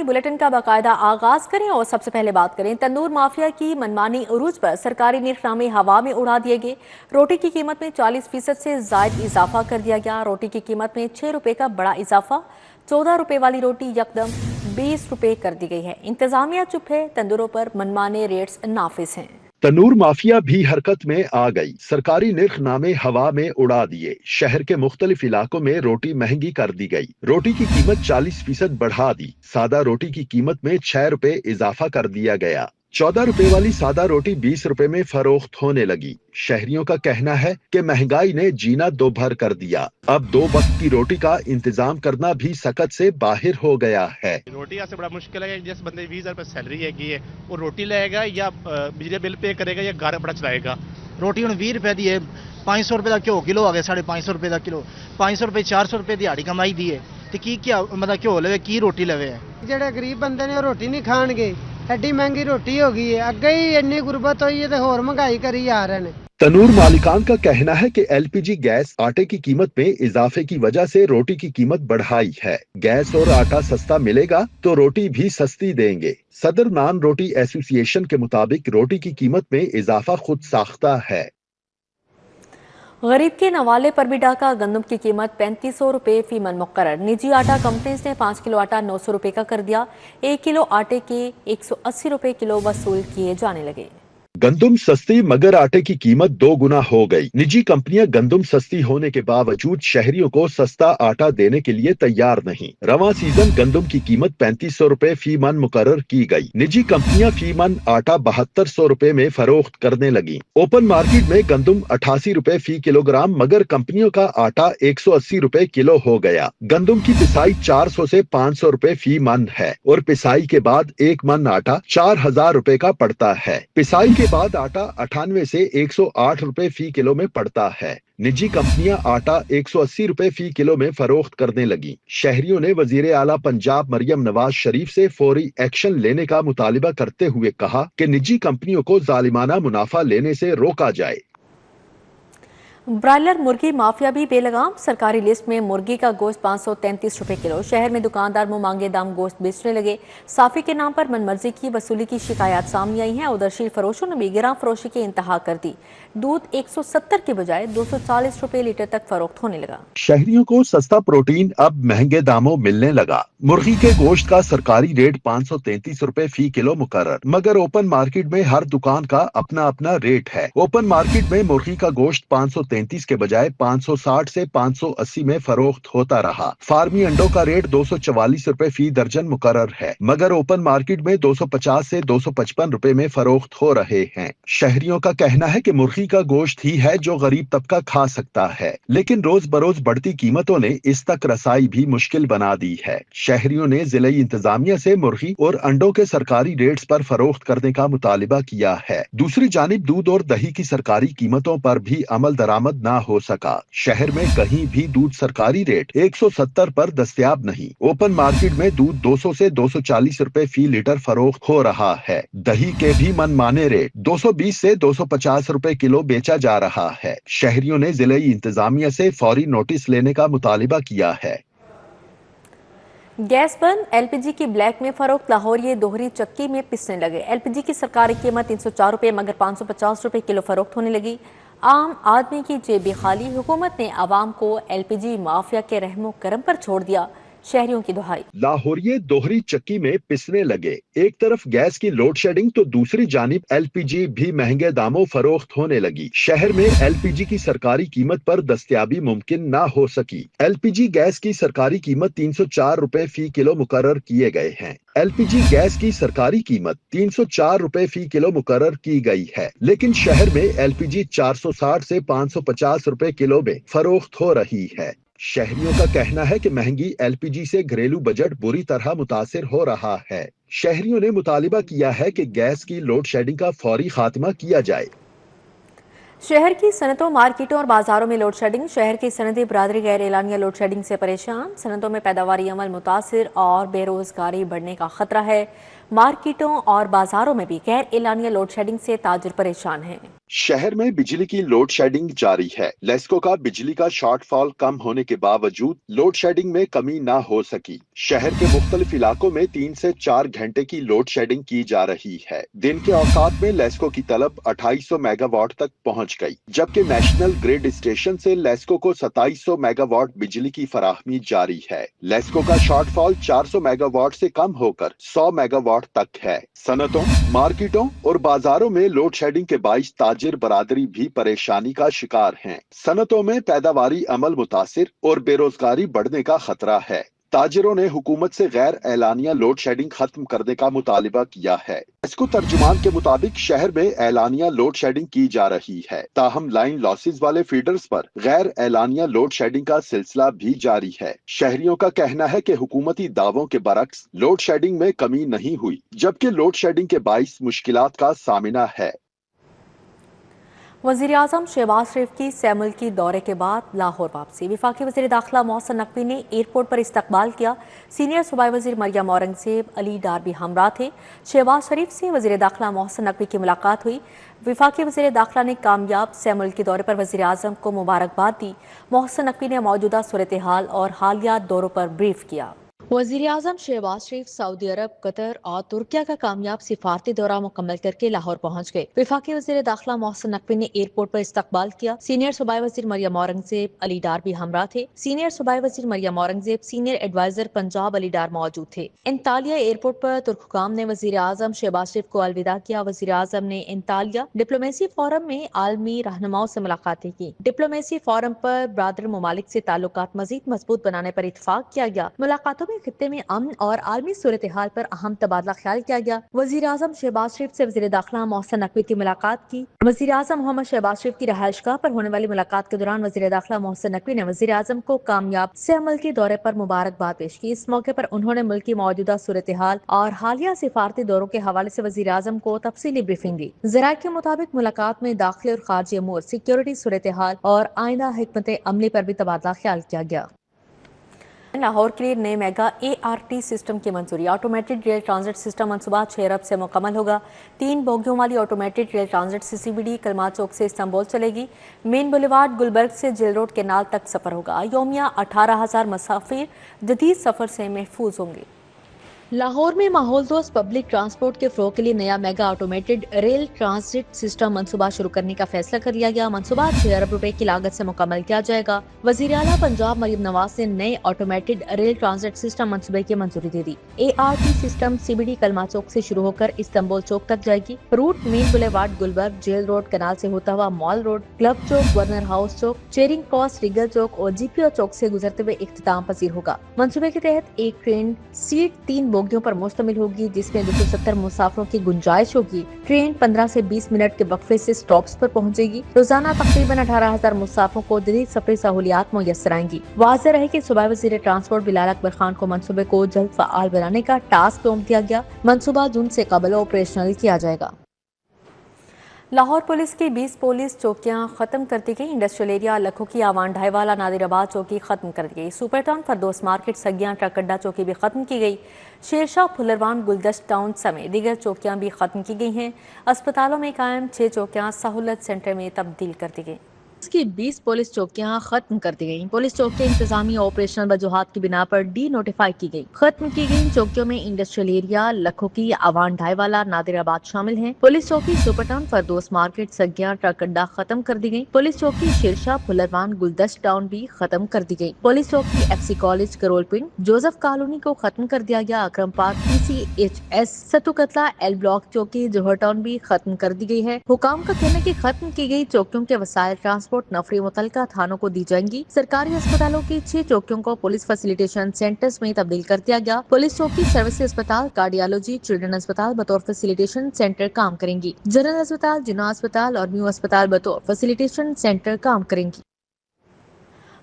Bulletin का बाकायदा आगाज करें और सबसे पहले बात करें तंदूर माफिया की मनमानी उरूज पर सरकारी निर्खनामे हवा में उड़ा दिए गए। रोटी की कीमत में 40% से जायद इजाफा कर दिया गया। रोटी की कीमत में 6 रुपए का बड़ा इजाफा। 14 रुपए वाली रोटी यकदम 20 रुपए कर दी गई है। इंतजामिया चुप है, तंदूरों पर मनमाने रेट्स नाफिज हैं। तनूर माफिया भी हरकत में आ गई। सरकारी निर्खनामे हवा में उड़ा दिए। शहर के मुख्तलिफ इलाकों में रोटी महंगी कर दी गई। रोटी की कीमत 40% बढ़ा दी। सादा रोटी की कीमत में 6 रुपए इजाफा कर दिया गया। 14 रुपए वाली सादा रोटी 20 रुपए में फरोख्त होने लगी। शहरियों का कहना है कि महंगाई ने जीना दोभर कर दिया। अब 2 वक्त की रोटी का इंतजाम करना भी सकत से बाहर हो गया है। रोटी से बड़ा मुश्किल है। जिस बंदे 20,000 रुपए सैलरी है वो रोटी लेगा या बिजली बिल पे करेगा या घर अपना चलाएगा। रोटी हम 20 रुपए दी है। 500 रुपए का घ्यो किलो आ गया। 550 रुपए का किलो। 500 रुपए 400 रुपए दिहाड़ी कमाई दी है तो की क्या मतलब घ्यो लवे की रोटी लवे है। ਜਿਹੜੇ ਗਰੀਬ ਬੰਦੇ ਨੇ ਉਹ ਰੋਟੀ ਨਹੀਂ ਖਾਣਗੇ। ਐਡੀ ਮਹਿੰਗੀ ਰੋਟੀ ਹੋ ਗਈ ਹੈ। ਅੱਗੇ ਹੀ ਇੰਨੀ ਗੁਰਬਤ ਹੋਈ ਹੈ ਤੇ ਹੋਰ ਮਹਿੰਗਾਈ ਕਰੀ ਜਾ ਰਹੇ ਨੇ। तनूर मालिकान का कहना है कि एलपीजी गैस आटे की कीमत में इजाफे की वजह से रोटी की कीमत बढ़ाई है। गैस और आटा सस्ता मिलेगा तो रोटी भी सस्ती देंगे। सदर नान रोटी एसोसिएशन के मुताबिक रोटी की कीमत में इजाफा खुद साख्ता है। गरीब के नवाले पर भी डाका। गंदम की कीमत 3500 रुपए फी मन मुकर्रर। निजी आटा कंपनीज ने 5 किलो आटा 900 रुपए का कर दिया। 1 किलो आटे के 180 रुपए किलो वसूल किए जाने लगे। गंदुम सस्ती मगर आटे की कीमत 2 गुना हो गई। निजी कंपनियां गंदुम सस्ती होने के बावजूद शहरियों को सस्ता आटा देने के लिए तैयार नहीं। रवां सीजन गंदुम की कीमत 3500 रुपए फी मन मुकर्रर की गई। निजी कंपनियां फी मन आटा 7200 रुपए में फरोख्त करने लगी। ओपन मार्केट में गंदुम 88 रुपए फी किलोग्राम मगर कंपनियों का आटा 180 रुपए किलो हो गया। गंदुम की पिसाई 400 से 500 रुपए फी मन है और पिसाई के बाद 1 मन आटा 4000 रुपए का पड़ता है। पिसाई के बाद आटा 98 से 108 रुपए फी किलो में पड़ता है। निजी कंपनियां आटा 180 रुपए फी किलो में फरोख्त करने लगी। शहरियों ने वजीर आला पंजाब मरियम नवाज शरीफ से फौरी एक्शन लेने का मुतालिबा करते हुए कहा कि निजी कंपनियों को जालिमाना मुनाफा लेने से रोका जाए। ब्रायलर मुर्गी माफिया भी बेलगाम। सरकारी लिस्ट में मुर्गी का गोश्त 533 रुपए किलो। शहर में दुकानदार मुंह मांगे दाम गोश्त बेचने लगे। साफी के नाम पर मनमर्जी की वसूली की शिकायत सामने आई हैं। उधर शीर फरोशों ने भी गिरां फरोशी की इंतहा कर दी। दूध 170 के बजाय 240 रुपए लीटर तक फरोख्त होने लगा। शहरियों को सस्ता प्रोटीन अब महंगे दामों मिलने लगा। मुर्गी के गोश्त का सरकारी रेट 533 रुपए फी किलो मुकर्रर, मगर ओपन मार्केट में हर दुकान का अपना अपना रेट है। ओपन मार्केट में मुर्गी का गोश्त 533 के बजाय 560 से 580 में फरोख्त होता रहा। फार्मी अंडों का रेट 244 रुपए फी दर्जन मुकर्रर है, मगर ओपन मार्केट में 250 से 255 रुपए में फरोख्त हो रहे हैं। शहरियों का कहना है कि मुर्गी का गोश्त ही है जो गरीब तबका खा सकता है, लेकिन रोज बरोज बढ़ती कीमतों ने इस तक रसाई भी मुश्किल बना दी है। शहरियों ने जिले इंतजामिया से मुर्गी और अंडों के सरकारी रेट्स पर फरोख्त करने का मुतालिबा किया है। दूसरी जानिब दूध और दही की सरकारी कीमतों पर भी अमल दरामद ना हो सका। शहर में कहीं भी दूध सरकारी रेट 170 पर दस्तयाब नहीं। ओपन मार्केट में दूध 200 से 240 रुपए फी लीटर फरोख्त हो रहा है। दही के भी मनमाने रेट 220 से 250 रुपए किलो बेचा जा रहा है। शहरियों ने जिले इंतजामिया से फौरी नोटिस लेने का मुतालिबा किया है। गैस बंद, एलपीजी की ब्लैक में फरोख्त। लाहौरिये दोहरी चक्की में पिसने लगे। एलपीजी की सरकारी कीमत 304 रुपए मगर 550 रुपए किलो फरोख्त होने लगी। आम आदमी की जेबी खाली। हुकूमत ने आवाम को एलपीजी माफिया के रहमो करम पर छोड़ दिया। शहरियों की दुहाई। लाहौरिये दोहरी चक्की में पिसने लगे। एक तरफ गैस की लोड शेडिंग तो दूसरी जानिब एलपीजी भी महंगे दामों फरोख्त होने लगी। शहर में एलपीजी की सरकारी कीमत पर दस्तयाबी मुमकिन ना हो सकी। एलपीजी गैस की सरकारी कीमत 304 रुपए फी किलो मुकर्रर किए गए हैं। एलपीजी गैस की सरकारी कीमत 304 रुपए फी किलो मुकर्रर की गई है, लेकिन शहर में एलपीजी 460 से 550 रुपए किलो में फरोख्त हो रही है। शहरियों का कहना है कि महंगी एलपीजी से घरेलू बजट बुरी तरह मुतासिर हो रहा है। शहरियों ने मुतालिबा किया है कि गैस की लोड शेडिंग का फौरी खात्मा किया जाए। शहर की सनतों, मार्केटों और बाजारों में लोड शेडिंग। शहर की सनती बरादरी गैर एलानिया लोड शेडिंग से परेशान। सनतों में पैदावारी अमल मुतासिर और बेरोजगारी बढ़ने का खतरा है। मार्केटों और बाजारों में भी गैर एलानिया लोड शेडिंग से ताजिर परेशान हैं। शहर में बिजली की लोड शेडिंग जारी है। लेस्को का बिजली का शॉर्टफॉल कम होने के बावजूद लोड शेडिंग में कमी न हो सकी। शहर के मुख्तलिफ इलाकों में 3 से 4 घंटे की लोड शेडिंग की जा रही है। दिन के औकात में लेस्को की तलब 2800 मेगावाट तक पहुंच गई, जबकि नेशनल ग्रिड स्टेशन से लेस्को को 2700 मेगावाट बिजली की फराहमी जारी है। लेस्को का शॉर्टफॉल 400 मेगावाट से कम होकर 100 मेगावाट तक है। सनतों, मार्केटों और बाजारों में लोड शेडिंग के बाइस ताजिर बरादरी भी परेशानी का शिकार हैं। सनतों में पैदावारी अमल मुतासिर और बेरोजगारी बढ़ने का खतरा है। ताजिरों ने हुकूमत से गैर एलानिया लोड शेडिंग खत्म करने का मुतालिबा किया है। इसको तर्जुमान के मुताबिक शहर में एलानिया लोड शेडिंग की जा रही है, ताहम लाइन लॉसेज वाले फीडर्स पर गैर एलानिया लोड शेडिंग का सिलसिला भी जारी है। शहरियों का कहना है कि हुकूमती दावों के बरक्स लोड शेडिंग में कमी नहीं हुई, जबकि लोड शेडिंग के बाइस मुश्किलात का सामना है। वज़ीर आज़म शहबाज शरीफ की सैमुल्की दौरे के बाद लाहौर वापसी। वफाकी वज़ीर दाखिला मोहसिन नकवी ने एयरपोर्ट पर इस्तकबाल किया। सीनियर सूबाई वज़ीर मरियम औरंगज़ेब, अली डार भी हमरा थे। शहबाज शरीफ से वज़ीर दाखिला मोहसिन नकवी की मुलाकात हुई। वफाकी वज़ीर दाखिला ने कामयाब सैमुल्की दौरे पर वज़ीर आज़म को मुबारकबाद दी। मोहसिन नकवी ने मौजूदा सूरत हाल और हालिया दौरों पर ब्रीफ किया। वज़ीर आज़म शहबाज शरीफ सऊदी अरब, कतर और तुर्किया का कामयाब सिफारती दौरा मुकम्मल करके लाहौर पहुंच गए। वफाकी वज़ीर दाखिला मोहसिन नकवी ने एयरपोर्ट पर इस्तकबाल किया। सीनियर सूबाई वज़ीर मरियम औरंगज़ेब, अली डार भी हमरा थे। सीनियर सूबाई वज़ीर मरियम औरंगज़ेब, सीनियर एडवाइजर पंजाब अली डार मौजूद थे। इंतालिया एयरपोर्ट पर तुर्क-हुकाम ने वज़ीर आज़म शहबाज शरीफ को अलविदा किया। वज़ीर आज़म ने इंतालिया डिप्लोमेसी फोरम में आलमी रहनुमाओं से मुलाकातें की। डिप्लोमेसी फोरम पर ब्रादर ममालिक से ताल्लुकात मज़ीद मजबूत बनाने पर इत्तफाक किया गया। मुलाकातों में खित्ते में अमन और आलमी सूरत हाल पर अहम तबादला ख्याल किया गया। वज़ीर आज़म शहबाज शरीफ से वज़ीर दाखिला मोहसिन नकवी की मुलाकात की। वज़ीर आज़म मोहम्मद शहबाज शरीफ की रहायशगाह पर होने वाली मुलाकात के दौरान वज़ीर दाखिला मोहसिन नकवी ने वज़ीर आज़म को कामयाब सैमुल्की दौरे पर मुबारकबाद पेश की। इस मौके पर उन्होंने मुल्क की मौजूदा सूरत हाल और हालिया सिफारती दौरों के हवाले से वज़ीर आज़म को तफसीली ब्रीफिंग दी। ज़राए के मुताबिक मुलाकात में दाखिले और खारजी अमूर, सिक्योरिटी सूरत हाल और आइंदा हिकमत अमली पर भी तबादला ख्याल किया गया। लाहौर के लिए नए मेगा ART सिस्टम की मंजूरी। ऑटोमेटेड रेल ट्रांजिट सिस्टम मनसूबा 6 अरब से मुकम्मल होगा। 3 बोगियों वाली ऑटोमेटेड रेल ट्रांजिट CCBD कलमा चौक से इस्तांबुल चलेगी। मेन बुलेवार्ड गुलबर्ग से जेल रोड केनाल तक सफर होगा। योमिया 18,000 मुसाफिर जदीद सफर से महफूज होंगे। लाहौर में माहौल दोस्त पब्लिक ट्रांसपोर्ट के फ्लो के लिए नया mega automated rail transit system मंसूबा शुरू करने का फैसला कर लिया गया। मंसूबा 6 अरब रुपए की लागत से मुकम्मल किया जाएगा। वज़ीर आला पंजाब मरियम नवाज ने नए ऑटोमेटेड रेल ट्रांजिट सिस्टम मंसूबे की मंजूरी दे दी। ART सिस्टम CBD कलमा चौक से शुरू होकर इस्तांबुल चौक तक जाएगी। Route main boulevard Gulberg, jail road canal से होता हुआ मॉल रोड, क्लब चौक, गवर्नर हाउस चौक, चेरिंग क्रॉस, रिगल चौक और GPO चौक से गुजरते हुए इख्तिताम पसीर होगा। मंसूबे के तहत एक ट्रेन सीट 3 बोगियों पर मुश्तमिल होगी, जिसमें 270 मुसाफिरों की गुंजाइश होगी। ट्रेन 15 से 20 मिनट के वक्फे से स्टॉप्स पर पहुंचेगी। रोजाना तकरीबन 18,000 मुसाफिरों को जदीद सफरी सहूलियात मुयस्सर आएंगी। वाज़ेह रहे कि सूबाई वज़ीर ट्रांसपोर्ट बिलाल अकबर खान को मंसूबे को जल्द फ़आल बनाने का टास्क सौंप दिया गया। मंसूबा जून से कबल ऑपरेशनल किया जाएगा। लाहौर पुलिस की 20 पुलिस चौकियां खत्म कर दी गई। इंडस्ट्रियल एरिया लखो की आवान ढाईवाला नादिराबाद चौकी खत्म कर दी गई। सुपर टाउन फरदोस मार्केट सगियां ट्रक अड्डा चौकी भी खत्म की गई। शेरशाह फुलरवान गुलदस्त टाउन समेत दीगर चौकियां भी खत्म की गई हैं। अस्पतालों में कायम 6 चौकियां सहूलत सेंटर में तब्दील कर दी गई। की 20 पुलिस चौकियां खत्म कर दी गई। पुलिस चौकियां इंतजामी ऑपरेशनल वजूहात की बिना पर डी नोटिफाई की गई। खत्म की गई चौकियों में इंडस्ट्रियल एरिया लखो की आवान ढाईवाला नादिराबाद शामिल हैं। पुलिस चौकी सुपर टाउन फरदोस मार्केट सगियां ट्रक अड्डा खत्म कर दी गई। पुलिस चौकी शेरशाह फुलरवान गुलदस्त टाउन भी खत्म कर दी गई। पुलिस चौकी FC कॉलेज करोलपिंड जोसेफ कॉलोनी को खत्म कर दिया गया। अकरम पार्क PCHS सतुकतला L ब्लॉक चौकी जोहर टाउन भी खत्म कर दी गई है। हुकाम का कहना है कि खत्म की गई चौकियों के वसाइल ट्रांसपोर्ट नफरी मुतलका थानों को दी जाएंगी। सरकारी अस्पतालों की 6 चौकियों को पुलिस फैसिलिटेशन सेंटर्स में तब्दील कर दिया गया। पुलिस चौकी सर्विस अस्पताल, कार्डियोलॉजी, चिल्ड्रन अस्पताल बतौर फैसिलिटेशन सेंटर काम करेंगी। जनरल अस्पताल, जिना अस्पताल और न्यू अस्पताल बतौर फैसिलिटेशन सेंटर काम करेंगी।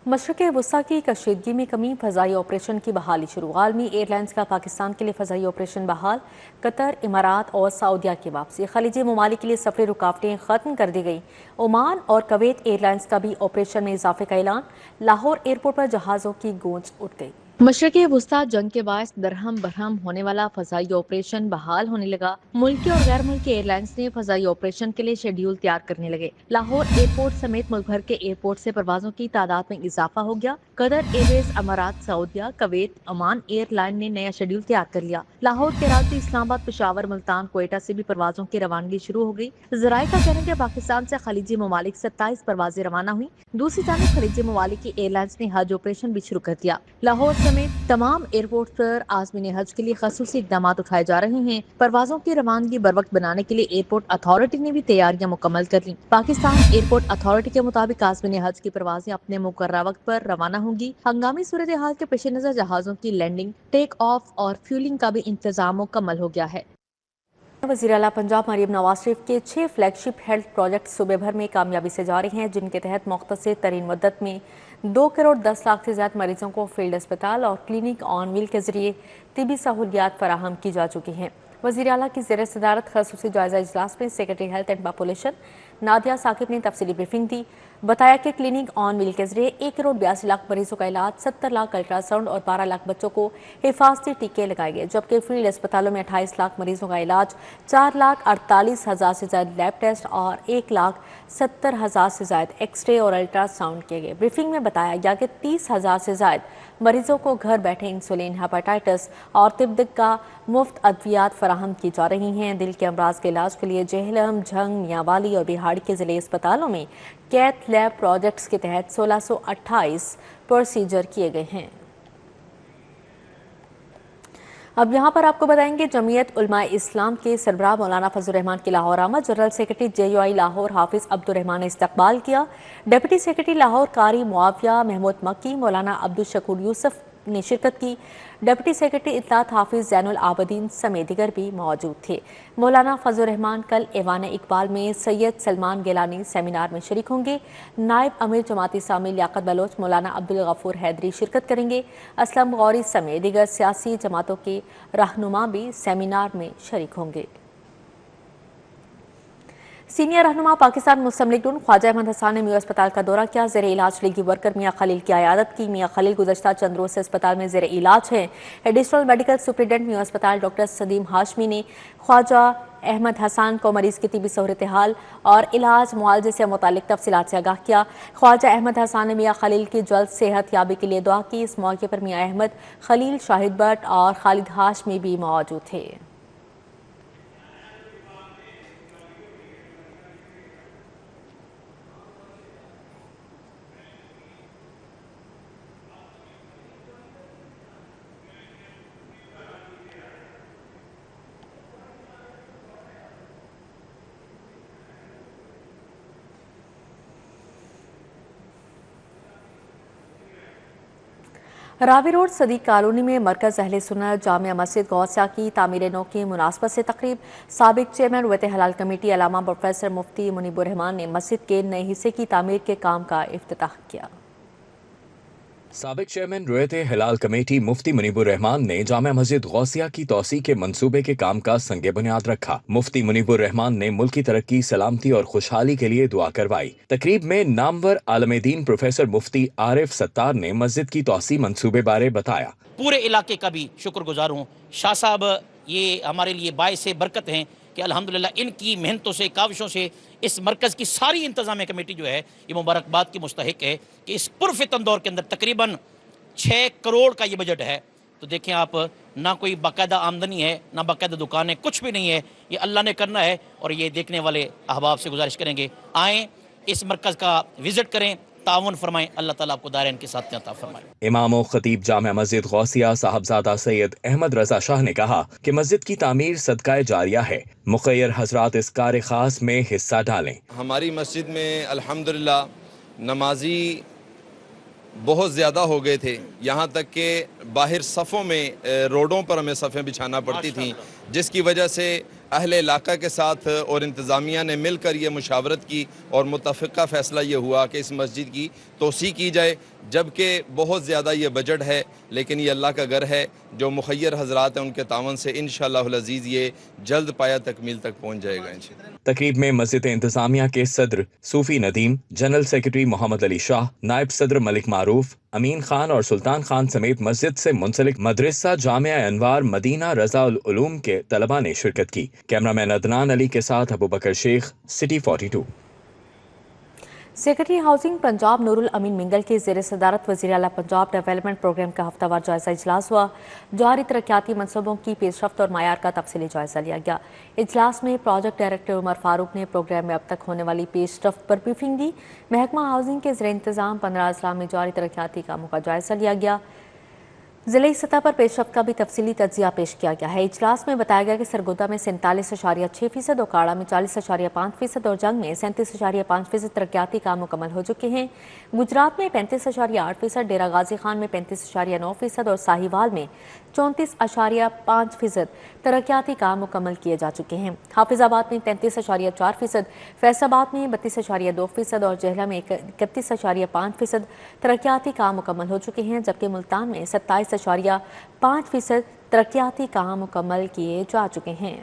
मशरक़ वस्ता की कशीदगी में कमी, फ़ज़ाई ऑपरेशन की बहाली शुरू। आलमी एयरलाइंस का पाकिस्तान के लिए फ़ज़ाई ऑपरेशन बहाल। कतर, इमारात और सऊदीया की वापसी। खलीजी ममालिक के लिए सफ़री रुकावटें ख़त्म कर दी गई। ओमान और कुवैत एयरलाइंस का भी ऑपरेशन में इजाफे का ऐलान। लाहौर एयरपोर्ट पर जहाज़ों की गूंज उठ गई। मशरक़ वस्ता जंग के बायस दरहम बरहम होने वाला फ़ज़ाई ऑपरेशन बहाल होने लगा। मुल्की और गैर मुल्की एयरलाइंस ने फ़ज़ाई ऑपरेशन के लिए शेड्यूल तैयार करने लगे। लाहौर एयरपोर्ट समेत मुल्क भर के एयरपोर्ट से परवाजों की तादाद में इजाफा हो गया। कतर एयरवेज, अमारात, सऊदीया, कुवैत, ओमान एयरलाइन ने नया शेड्यूल तैयार कर लिया। लाहौर, कराची, इस्लामाबाद, पेशावर, मुल्तान, कोयटा से भी परवाजों की रवानगी शुरू हो गई। ज़राए का कहना है कि पाकिस्तान से खलीजी ममालिक 27 परवाजें रवाना हुई। दूसरी जानिब खलीजी ममालिक की एयरलाइंस ने हज ऑपरेशन भी शुरू कर दिया। लाहौर समेत तमाम एयरपोर्ट पर आज़मीन हज के लिए खसूसी इक़दाम उठाए जा रहे हैं। परवाजों की रवानगी बर वक्त बनाने के लिए एयरपोर्ट अथॉरिटी ने भी तैयारियां मुकम्मल कर ली। पाकिस्तान एयरपोर्ट अथॉरिटी के मुताबिक आज़मीन हज की परवाजें अपने मुकर्रर वक्त पर रवाना होंगी। हंगामी सूरत हाल के पेश नज़र जहाज़ों की लैंडिंग, टेक ऑफ और फ्यूलिंग का भी इंतजाम मुकम्मल हो गया है। वज़ीर आला पंजाब मरीम नवाज शरीफ के 6 फ्लैगशिप हेल्थ प्रोजेक्ट सूबे भर में कामयाबी से जारी हैं, जिनके तहत मुख्तसर तरीन मुद्दत में 2 करोड़ 10 लाख से ज़्यादा मरीजों को फील्ड अस्पताल और क्लिनिक ऑन व्हील के जरिए तिबी सहूलियात फराहम की जा चुकी हैं। वज़ीर आला की ज़ेर सदारत खसूसी जायजा इजलास में secretary health and population Nadia Saqib ने तफसीली ब्रीफिंग दी। बताया कि क्लिनिक ऑन व्हील के जरिए 1 करोड़ 82 लाख मरीजों का इलाज, 70 लाख अल्ट्रासाउंड और 12 लाख बच्चों को हिफाजती टीके लगाए गए, जबकि फील्ड अस्पतालों में 28 लाख मरीजों का इलाज, 4 लाख 48 हज़ार से ज़्यादा लैब टेस्ट और 1 लाख 70 हज़ार से ज़्यादा एक्सरे और अल्ट्रासाउंड किए गए। ब्रीफिंग में बताया गया कि 30 हज़ार से ज़्यादा मरीजों को घर बैठे इंसुलिन, हेपेटाइटिस और तिब्बत का मुफ्त अद्वियात फराहम की जा रही हैं। दिल के अमराज के इलाज के लिए जेहलम, झंग, मियांवाली और बिहाड़ी के ज़िले अस्पतालों में कैथ लैब प्रोजेक्ट्स के तहत 1628 प्रोसीजर किए गए हैं। अब यहाँ पर आपको बताएंगे जमीयत उलमाए इस्लाम के सरबराह मौलाना फजल रहमान की लाहौर आमद। जनरल सेक्रेटरी JUI लाहौर हाफिज अब्दुल रहमान ने इस्तकबाल किया। डिप्टी सेक्रेटरी लाहौर कारी मुआविया महमूद मक्की, मौलाना अब्दुल शकूर यूसुफ ने शिरकत की। डिप्टी सेक्रेटरी इत्तलात हाफिज जैनुल आबदीन समेत दीगर भी मौजूद थे। मौलाना फजल रहमान कल ऐवान इकबाल में सैयद सलमान गिलानी सेमिनार में शरीक होंगे। नायब अमीर जमात इस्लामी लियाकत बलोच मौलाना अब्दुल गफूर हैदरी शिरकत करेंगे। असलम गौरी समेत दीगर सियासी जमातों के रहनुमा भी सेमिनार में शरीक होंगे। सीनियर रहनुमा पाकिस्तान मुस्लिम लीग नून ख्वाजा अहमद हसन ने मियां अस्पताल का दौरा किया। ज़ेर इलाज लीगी वर्कर मियां खलील की आयादत की। मियां खलील गुज़श्ता चंद रोज से अस्पताल में ज़ेर इलाज हैं। एडिशनल मेडिकल सुपरिटेंडेंट मियां अस्पताल डॉक्टर सदीम हाशमी ने ख्वाजा अहमद हसन को मरीज की तिबी सूरत हाल और इलाज मुआवजे से मुतालिक तफसीलात से आगाह किया। ख्वाजा अहमद हसन ने मियां खलील की जल्द सेहत याबी के लिए दुआ की। इस मौके पर मियां अहमद, खलील, शाहिद भट्ट और खालिद हाशमी भी मौजूद थे। रावी रोड सदीक कॉलोनी में मरकज अहले सुन्नत जामिया मस्जिद गौसिया की तामीर नौ की मुनासबत से तकरीब। साबिक चेयरमैन रुयत हलाल कमेटी अल्लामा प्रोफेसर मुफ्ती मुनीबुर रहमान ने मस्जिद के नए हिस्से की तामीर के काम का इफ्तिताह किया। साबिक चेयरमैन रुयत हिलाल कमेटी मुफ्ती मुनीबुर रहमान ने जामिया मस्जिद गौसिया की तौसी के मंसूबे के काम का संगे बुनियाद रखा। मुफ्ती मुनीबुर रहमान ने मुल्क की तरक्की, सलामती और खुशहाली के लिए दुआ करवाई। तकरीब में नामवर आलम-ए-दीन प्रोफेसर मुफ्ती आरिफ सत्तार ने मस्जिद की तौसी मंसूबे बारे बताया। पूरे इलाके का भी शुक्रगुजार हूँ। शाह साहब ये हमारे लिए बाइस बरकत हैं कि अल्हम्दुलिल्लाह इनकी मेहनतों से, काविशों से इस मरकज़ की सारी इंतज़ामिया कमेटी जो है ये मुबारकबाद की मुस्तहिक है कि इस पुरफितन दौर के अंदर तकरीबन 6 करोड़ का ये बजट है। तो देखें आप, ना कोई बाकायदा आमदनी है, ना बाकायदा दुकान है, कुछ भी नहीं है। ये अल्लाह ने करना है और ये देखने वाले अहबाब से गुजारिश करेंगे आएँ, इस मरकज़ का विज़िट करें, ताउन फरमाएं। अल्लाह ताला आपको दायरे इनके साथ अता फरमाए। इमाम और खतीब जामिया मस्जिद गौसिया साहबजादा सैयद अहमद रजा शाह ने कहा कि मस्जिद की तामीर सदकाए जारिया है। मुखय्यर हजरात इस कार्य खास में हिस्सा डालें। हमारी मस्जिद में अल्हम्दुलिल्लाह नमाजी बहुत ज़्यादा हो गए थे, यहाँ तक कि बाहर सफ़ों में रोडों पर हमें सफ़ें बिछाना पड़ती थीं, जिसकी वजह से اہل علاقہ کے ساتھ اور انتظامیہ نے مل کر یہ مشاورت کی اور متفقہ فیصلہ یہ ہوا کہ اس مسجد کی توسیع کی جائے، جبکہ بہت زیادہ یہ بجٹ ہے لیکن یہ اللہ کا گھر ہے، جو مخیر حضرات ہیں ان کے تعاون سے انشاءاللہ العزیز یہ جلد پایہ تکمیل تک پہنچ جائے گا انشاءاللہ۔ تقریب میں مسجد انتظامیہ کے صدر صوفی ندیم، جنرل سیکرٹری محمد علی شاہ، نائب صدر ملک معروف، امین خان اور سلطان خان سمیت مسجد سے منسلک مدرسہ جامعہ انوار مدینہ رضا العلوم کے طلباء نے شرکت کی۔ کیمرامین عدنان علی کے ساتھ ابو بکر شیخ، سٹی 42۔ سیکرٹری ہاؤسنگ پنجاب نور الامین منگل کی زیر صدارت وزیر اعلیٰ پنجاب ڈیولپمنٹ پروگرام کا ہفتہ وار جائزہ اجلاس ہوا۔ جاری ترقیاتی منصوبوں کی پیش رفت اور معیار کا تفصیلی جائزہ لیا گیا۔ اجلاس میں پروجیکٹ ڈائریکٹر عمر فاروق نے پروگرام میں اب تک ہونے والی پیش رفت پر بریفنگ دی۔ محکمہ ہاؤسنگ کے زیر انتظام 15 اضلاع میں جاری ترقیاتی کاموں کا جائزہ لیا گیا۔ ضلعی سطح پر پیش رفت کا بھی تفصیلی تجزیہ پیش کیا گیا ہے۔ اجلاس میں بتایا گیا کہ سرگودا میں 47.6% اوکاڑا میں 40.5% اور جنگ میں 37.5% ترقیاتی کام مکمل ہو چکے ہیں۔ گجرات میں 35.8%، ڈیرہ غازی خان میں 35.9% اور ساہیوال میں 34.5% ترقیاتی کام مکمل کیے جا چکے ہیں۔ حافظ آباد میں 33.4%، فیصل آباد میں 32.2% اور جہلم میں 31.5% ترقیاتی کام مکمل ہو چکے ہیں، جبکہ ملتان میں 27.5% ترقیاتی کام مکمل کیے جا چکے ہیں۔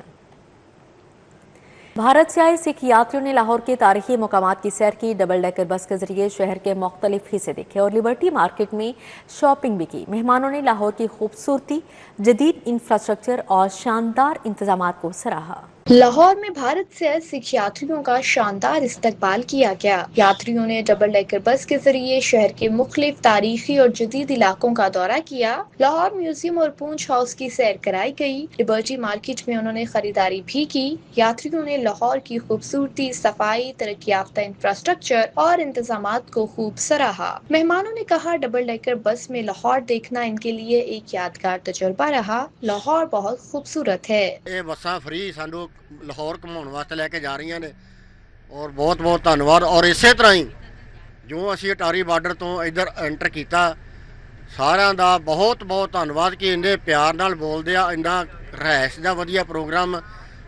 بھارت سے آئے سکھ یاتریوں نے لاہور کے تاریخی مقامات کی سیر کی، ڈبل ڈیکر بس کے ذریعے شہر کے مختلف حصے دیکھے اور لبرٹی مارکیٹ میں شاپنگ بھی کی۔ مہمانوں نے لاہور کی خوبصورتی، جدید انفراسٹرکچر اور شاندار انتظامات کو سراہا۔ لاہور میں بھارت سے آئے سکھ یاتریوں کا شاندار استقبال کیا گیا۔ یاتریوں نے ڈبل ڈیکر بس کے ذریعے شہر کے مختلف تاریخی اور جدید علاقوں کا دورہ کیا۔ لاہور میوزیم اور پونچھ ہاؤس کی سیر کرائی گئی۔ لبرٹی مارکیٹ میں انہوں نے خریداری بھی کی۔ یاتریوں نے لاہور کی خوبصورتی، صفائی، ترقی یافتہ انفراسٹرکچر اور انتظامات کو خوب سراہا۔ مہمانوں نے کہا ڈبل ڈیکر بس میں لاہور دیکھنا ان کے لیے ایک یادگار تجربہ رہا۔ لاہور بہت خوبصورت ہے۔ یہ بساں فری سانو لاہور گھماਉਣ ਵਾਸਤੇ ਲੈ ਕੇ ਜਾ ਰਹੀਆਂ ਨੇ ਔਰ ਬਹੁਤ ਬਹੁਤ ਧੰਨਵਾਦ। ਔਰ ਇਸੇ ਤਰ੍ਹਾਂ ਹੀ ਜੋ ਅਸੀਂ ਅਟਾਰੀ ਬਾਰਡਰ ਤੋਂ ਇੱਧਰ ਐਂਟਰ ਕੀਤਾ, ਸਾਰਿਆਂ ਦਾ ਬਹੁਤ ਬਹੁਤ ਧੰਨਵਾਦ ਕਿ ਇੰਨੇ ਪਿਆਰ ਨਾਲ ਬੋਲਦੇ ਆ। ਇੰਨਾ ਰਹਿਸ਼ ਦਾ ਵਧੀਆ ਪ੍ਰੋਗਰਾਮ,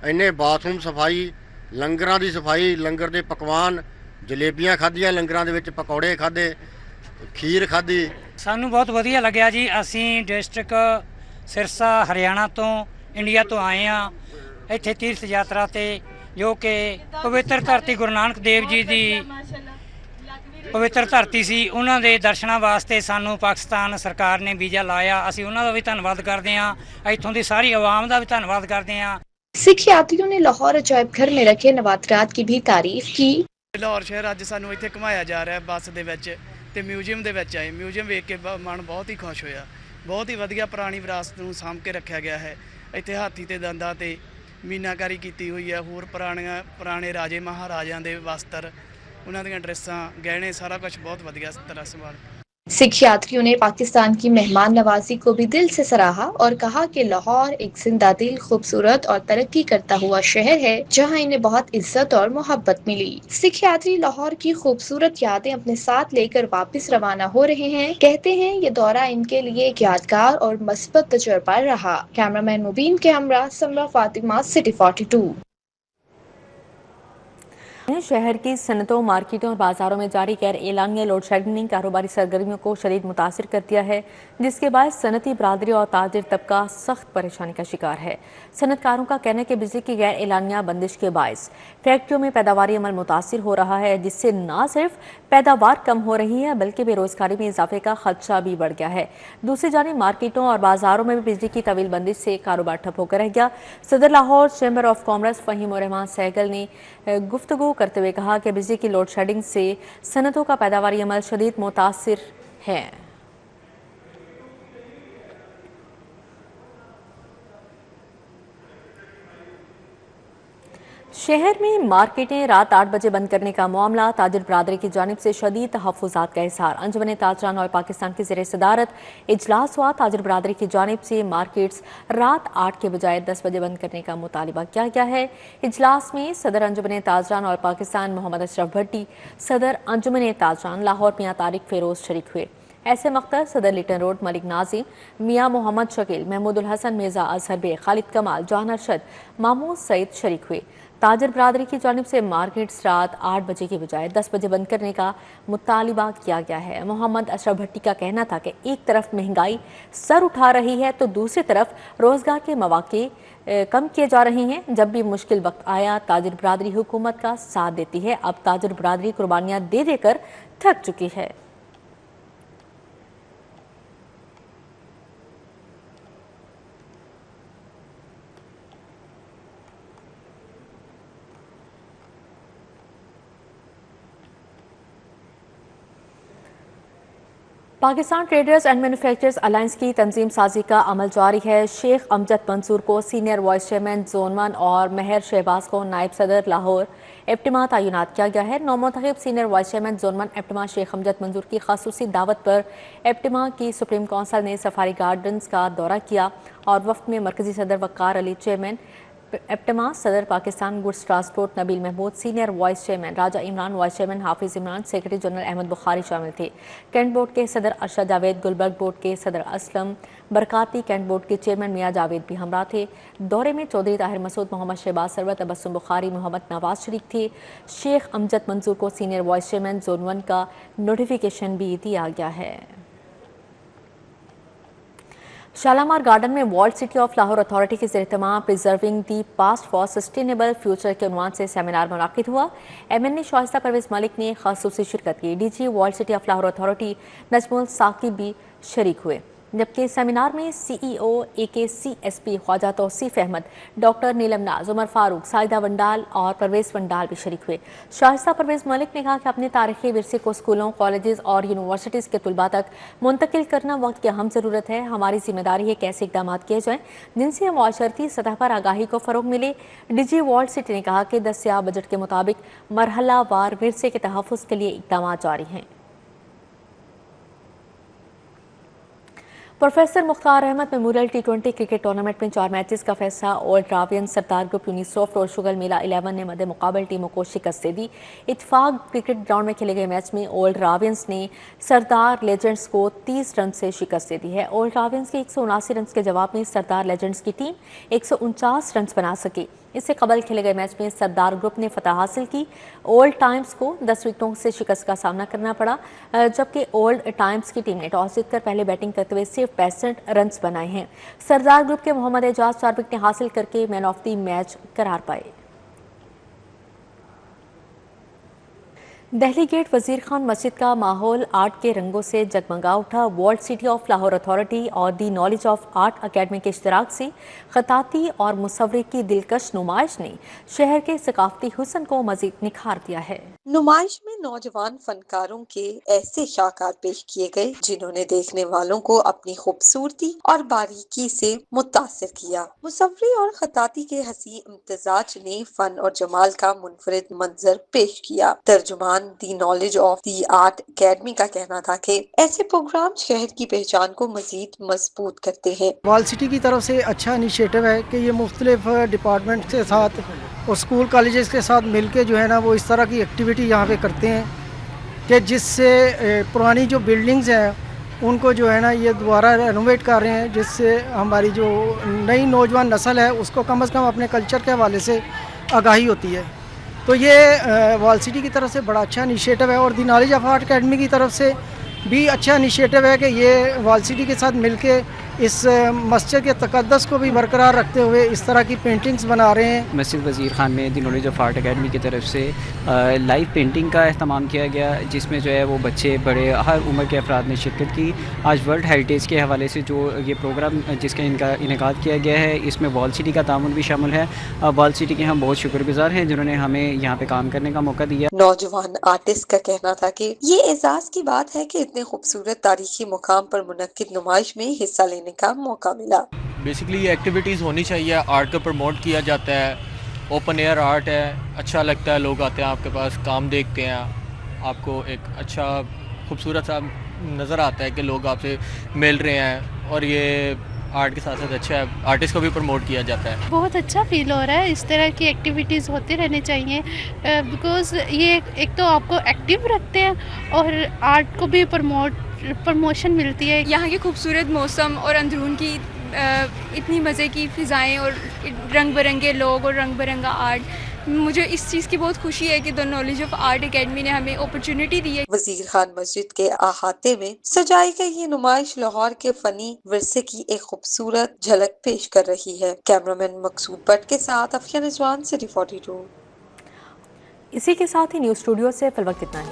ਇੰਨੇ ਬਾਥਰੂਮ ਸਫਾਈ, ਲੰਗਰਾਂ ਦੀ ਸਫਾਈ, ਲੰਗਰ ਦੇ ਪਕਵਾਨ, ਜਲੇਬੀਆਂ ਖਾਧੀਆਂ, ਲੰਗਰਾਂ ਦੇ ਵਿੱਚ ਪਕੌੜੇ ਖਾਧੇ, ਖੀਰ ਖਾਧੀ। ਸਾਨੂੰ ਬਹੁਤ ਵਧੀਆ ਲੱਗਿਆ ਜੀ। ਅਸੀਂ ਡਿਸਟ੍ਰਿਕਟ ਸਿਰਸਾ ਹਰਿਆਣਾ ਤੋਂ ਇੰਡੀਆ ਤੋਂ ਆਏ ਆ ਇੱਥੇ ਤੀਰਥ ਯਾਤਰਾ ਤੇ, ਜੋ ਕਿ ਪਵਿੱਤਰ ਧਰਤੀ ਗੁਰੂ ਨਾਨਕ ਦੇਵ ਜੀ ਦੀ ਪਵਿੱਤਰ ਧਰਤੀ ਸੀ। ਉਹਨਾਂ ਦੇ ਦਰਸ਼ਨਾਂ ਵਾਸਤੇ ਸਾਨੂੰ ਪਾਕਿਸਤਾਨ ਸਰਕਾਰ ਨੇ ਵੀਜ਼ਾ ਲਾਇਆ। ਅਸੀਂ ਉਹਨਾਂ ਦਾ ਵੀ ਧੰਨਵਾਦ ਕਰਦੇ ਹਾਂ, ਇੱਥੋਂ ਦੀ ਸਾਰੀ ਆਵਾਮ ਦਾ ਵੀ ਧੰਨਵਾਦ ਕਰਦੇ ਹਾਂ। सिख यात्रियों ने लाहौर अजायब घर में रखे नवातरात की भी तारीफ की। ਲਾਹੌਰ ਸ਼ਹਿਰ ਅੱਜ ਸਾਨੂੰ ਇੱਥੇ ਘੁਮਾਇਆ ਜਾ ਰਿਹਾ ਬੱਸ ਦੇ ਵਿੱਚ ਤੇ ਮਿਊਜ਼ੀਅਮ ਦੇ ਵਿੱਚ ਆਏ। ਮਿਊਜ਼ੀਅਮ ਵੇਖ ਕੇ ਮਨ ਬਹੁਤ ਹੀ ਖੁਸ਼ ਹੋਇਆ। ਬਹੁਤ ਹੀ ਵਧੀਆ ਪੁਰਾਣੀ ਵਿਰਾਸਤ ਨੂੰ ਸਾਂਭ ਕੇ ਰੱਖਿਆ ਗਿਆ ਹੈ। ਇੱਥੇ ਹਾਥੀ ਤੇ ਦੰਦਾਂ ਤੇ ਮੀਨਾਕਾਰੀ ਕੀਤੀ ਹੋਈ ਹੈ। ਹੋਰ ਪੁਰਾਣੇ ਰਾਜੇ ਮਹਾਰਾਜਿਆਂ ਦੇ ਵਸਤਰ, ਉਹਨਾਂ ਦੀਆਂ ਡਰੈਸਾਂ, ਗਹਿਣੇ, ਸਾਰਾ ਕੁਝ ਬਹੁਤ ਵਧੀਆ ਤਰ੍ਹਾਂ ਸੰਭਾਲ। सिख यात्रियों ने पाकिस्तान की मेहमान नवाजी को भी दिल से सराहा और कहा कि लाहौर एक जिंदा दिल, खूबसूरत और तरक्की करता हुआ शहर है, जहां इन्हें बहुत इज्जत और मोहब्बत मिली। सिख यात्री लाहौर की खूबसूरत यादें अपने साथ लेकर वापस रवाना हो रहे हैं। कहते हैं ये दौरा इनके लिए एक यादगार और मस्बत तजुर्बा रहा। कैमरामैन मुबीन के हमरा, समरा फातिमा, सिटी 42। شہر کی صنعتوں، مارکیٹوں اور بازاروں میں جاری غیر اعلانیہ لوڈ شیڈنگ نے کاروباری سرگرمیوں کو شدید متاثر کر دیا ہے، جس کے باعث صنعتی برادری اور تاجر طبقہ سخت پریشانی کا شکار ہے۔ صنعت کاروں کا کہنا ہے کہ بجلی کی غیر اعلانیہ بندش کے باعث فیکٹریوں میں پیداواری عمل متاثر ہو رہا ہے، جس سے نہ صرف پیداوار کم ہو رہی ہے بلکہ بے روزگاری میں اضافے کا خدشہ بھی بڑھ گیا ہے۔ دوسری جانب مارکیٹوں اور بازاروں میں بھی بجلی کی طویل بندش سے کاروبار ٹھپ ہو کر رہ گیا۔ صدر Lahore chamber of commerce Fahim ur-Rehman Saigol نے گفتگو کرتے ہوئے کہا کہ بجلی کی لوڈ شیڈنگ سے صنعتوں کا پیداواری عمل شدید متاثر ہے۔ شہر میں مارکیٹیں رات 8 بجے بند کرنے کا معاملہ، تاجر برادری کی جانب سے شدید تحفظات کا اظہار۔ انجمن تاجران آئل پاکستان کی زیر صدارت اجلاس ہوا۔ تاجر برادری کی جانب سے مارکیٹس رات 8 کے بجائے 10 بجے بند کرنے کا مطالبہ کیا گیا ہے۔ اجلاس میں صدر انجمن تاجران آئل پاکستان محمد اشرف بھٹی، صدر انجمن تاجران لاہور میاں طارق فیروز شریک ہوئے۔ ऐसे मख्तर सदर लिटन रोड, मलिक नाजिम, मियाँ मोहम्मद शकील, महमूदुल हसन, मिर्जा अजहर बे, खालिद कमाल, जहान अरशद, महमूद सईद शरीक हुए। ताजर बरादरी की जानिब से मार्केट्स रात 8 बजे की बजाय 10 बजे बंद करने का मुतालिबा किया गया है। मोहम्मद अशरफ भट्टी का कहना था कि एक तरफ महंगाई सर उठा रही है तो दूसरी तरफ रोजगार के मौके कम किए जा रहे हैं। जब भी मुश्किल वक्त आया ताजर बरादरी हुकूमत का साथ देती है। अब ताजर बरादरी कुर्बानियां दे देकर थक चुकी है। Pakistan traders and manufacturers alliance की तंजीम साजी का अमल जारी है। शेख अमजद मंसूर को सीनियर वाइस चेयरमैन जोन 1 और महर शहबाज को नायब सदर लाहौर एप्टिमा तैनात किया गया है। नौमुंतखब senior vice chairman zone 1 APTMA Sheikh Amjad Mansoor की खासूसी दावत पर एप्टिमा की सुप्रीम काउंसिल ने सफारी गार्डन्स का दौरा किया और वफ्द में मरकजी सदर वक़ार अली चेयरमैन एप्टिमा, सदर Pakistan goods transport Nabeel Mahmood, senior vice chairman Raja Imran, vice chairman Hafiz Imran, secretary general Ahmad Bukhari शामिल थे। कैंट बोर्ड के सदर अरशद जावेद, गुलबर्ग बोर्ड के सदर असलम बरकाती, कैंट बोर्ड के चेयरमैन मियाँ जावेद भी हमरा थे। दौरे में चौधरी ताहिर मसूद, मोहम्मद शहबाज सरवर, तबस्सुम बुखारी, मोहम्मद नवाज शरीक थे। शेख अमजद मंसूर को सीनियर वाइस चेयरमैन जोन 1 का नोटिफिकेशन भी दिया गया है। शालामार गार्डन में world city of Lahore authority के ज़ेर-ए-इत्तिमाम preserving the past for sustainable future के उन्वान से सेमिनार मुनाकिद हुआ। MNA शाइस्ता परवेज मलिक ने खासूसी शिरकत की। DG world city of Lahore authority Najmul Saqib भी शरीक हुए, जबकि सेमिनार में CEO AKCSP Khawaja Tauseef Ahmed, doctor Neelam Naz, Umar Farooq, Saida वंडाल और परवेज वंडाल भी शरीक हुए। शाइस्ता परवेज मलिक ने कहा कि अपने तारीखी विरसे को स्कूलों, कॉलेजेस और यूनिवर्सिटीज़ के तलबा तक मुंतकिल करना वक्त की अहम ज़रूरत है। हमारी जिम्मेदारी है कि ऐसे इकदाम किए जाएँ जिनसे माशरती सतह पर आगाही को फ़रोग मिले। DG वर्ल्ड सिटी ने कहा कि दस्तियाब बजट के मुताबिक मरहला वार विरसे के तहफ़्फ़ुज़ के लिए इकदाम जारी हैं। Professor Mukhtar Ahmed memorial T20 cricket tournament में 4 मैचेस का फैसला। Old Ravian Sardar group Unisoft और शुगर मेला 11 ने मद्दे मुकाबल टीमों को शिकस्त दे दी। इत्तेफाक क्रिकेट ग्राउंड में खेले गए मैच में ओल्ड रावियंस ने सरदार लेजेंड्स को 30 रन से शिकस्त दे दी है। ओल्ड रावियंस के 179 रन के जवाब में सरदार लेजेंड्स की टीम 149 रन बना सकी। इससे कबल खेले गए मैच में सरदार ग्रुप ने फतह हासिल की। ओल्ड टाइम्स को 10 विकेटों से शिकस्त का सामना करना पड़ा, जबकि ओल्ड टाइम्स की टीम ने टॉस जीतकर पहले बैटिंग करते हुए सिर्फ 65 रन बनाए हैं। सरदार ग्रुप के मोहम्मद एजाज 4 विकेटें हासिल करके मैन ऑफ द मैच करार पाए। दहली गेट वजीर खान मस्जिद का माहौल आर्ट के रंगों से जगमगा उठा। World city of Lahore authority और दी नॉलेज ऑफ आर्ट अकेडमी के इश्तराक से खताती और मुसव्वरे की दिलकश नुमाइश ने शहर के सकाफती हुस्न को मजीद निखार दिया है। नुमाइश में नौजवान फनकारों के ऐसे शाहकार पेश किए गए जिन्होंने देखने वालों को अपनी खूबसूरती और बारीकी से मुतासिर किया। मुसव्वरे और खताती के हसी इम्तिजाज ने फन और जमाल का मुनफरिद मंजर पेश किया। तर्जुमान the knowledge of the art academy का कहना था कि ऐसे प्रोग्राम शहर की पहचान को मजीद मजबूत करते हैं। वर्ल्ड सिटी की तरफ से अच्छा इनिशिएटिव है कि ये मुख्तलिफ डिपार्टमेंट के साथ और स्कूल कॉलेजेस के साथ मिलके जो है ना वो इस तरह की एक्टिविटी यहाँ पे करते हैं कि जिससे पुरानी जो बिल्डिंग्स हैं उनको जो है ना ये दोबारा रेनोवेट कर रहे हैं, जिससे हमारी जो नई नौजवान नस्ल है उसको कम से कम अपने कल्चर के हवाले से आगाही होती है। तो ये वर्ल्ड सिटी की तरफ से बड़ा अच्छा इनिशिएटिव है और दी नॉलेज ऑफ आर्ट अकेडमी की तरफ से भी अच्छा इनिशिएटिव है कि ये वर्ल्ड सिटी के साथ मिलके इस मस्जिद के तकद्दस को भी बरकरार रखते हुए इस तरह की पेंटिंग्स बना रहे हैं। मस्जिद वज़ीर खान में दी नॉलेज ऑफ आर्ट अकेडमी की तरफ से लाइव पेंटिंग का अहतमाम किया गया, जिसमें जो है वो बच्चे बड़े हर उम्र के अफराद ने शिरकत की। आज वर्ल्ड हेरिटेज के हवाले से जो ये प्रोग्राम जिसका इनका इनेकाद किया गया है, इसमें वर्ल्ड सिटी का तामुन भी शामिल है। वर्ल्ड सिटी के हम बहुत शुक्रगुजार हैं जिन्होंने हमें यहाँ पे काम करने का मौका दिया। नौजवान आर्टिस्ट का कहना था कि ये एजाज़ की बात है कि इतने खूबसूरत तारीखी मुकाम पर मुनक्किद नुमाइश में हिस्सा लेने का मौका मिला। बेसिकली ये एक्टिविटीज़ होनी चाहिए, आर्ट को प्रमोट किया जाता है, ओपन एयर आर्ट है, अच्छा लगता है, लोग आते हैं आपके पास काम देखते हैं, आपको एक अच्छा खूबसूरत सा नज़र आता है कि लोग आपसे मिल रहे हैं और ये आर्ट के साथ साथ अच्छा है, आर्टिस्ट को भी प्रमोट किया जाता है। बहुत अच्छा फील हो रहा है, इस तरह की एक्टिविटीज़ होती रहनी चाहिए बिकॉज़ ये एक तो आपको एक्टिव रखते हैं और आर्ट को भी प्रमोशन मिलती है। यहाँ के खूबसूरत मौसम और अंदरून की इतनी मज़े की फ़िज़ाएँ और रंग बिरंगे लोग और रंग बिरंगा आर्ट, मुझे इस चीज़ की बहुत खुशी है कि the knowledge of art academy ने हमें अपॉर्चुनिटी दी है। वजीर खान मस्जिद के अहाते में सजाई गई ये नुमाइश लाहौर के फनी विरसे की एक खूबसूरत झलक पेश कर रही है। कैमरामैन मकसूद भट्ट के साथ अफिया रिजवान, सिटी 42। इसी के साथ ही न्यूज़ स्टूडियो से फिलवक्त इतना ही।